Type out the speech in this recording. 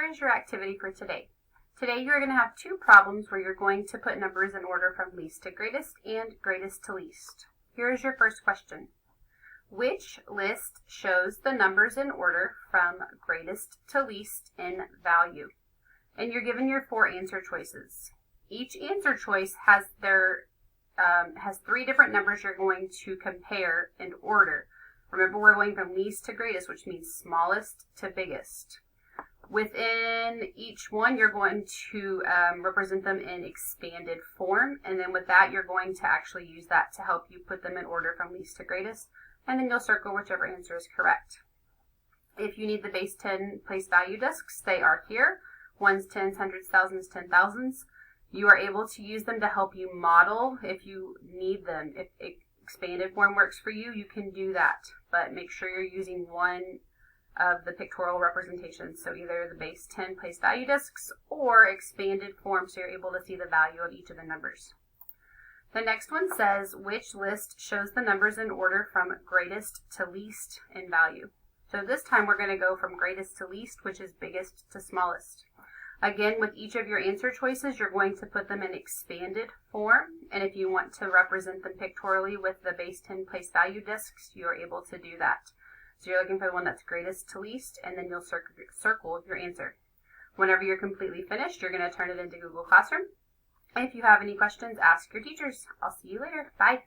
here is your activity for today. Today you're going to have two problems where you're going to put numbers in order from least to greatest and greatest to least. Here is your first question. Which list shows the numbers in order from greatest to least in value? And you're given your four answer choices. Each answer choice has three different numbers you're going to compare in order. Remember, we're going from least to greatest, which means smallest to biggest. Within each one, you're going to represent them in expanded form, and then with that, you're going to actually use that to help you put them in order from least to greatest, and then you'll circle whichever answer is correct. If you need the base 10 place value discs, they are here. Ones, tens, hundreds, thousands, 10,000s. You are able to use them to help you model if you need them. If expanded form works for you, you can do that, but make sure you're using one of the pictorial representations, so either the base 10 place value discs or expanded form so you're able to see the value of each of the numbers. The next one says, which list shows the numbers in order from greatest to least in value? So this time we're going to go from greatest to least, which is biggest to smallest. Again, with each of your answer choices, you're going to put them in expanded form, and if you want to represent them pictorially with the base 10 place value discs, you're able to do that. So you're looking for the one that's greatest to least, and then you'll circle your answer. Whenever you're completely finished, you're going to turn it into Google Classroom. If you have any questions, ask your teachers. I'll see you later. Bye.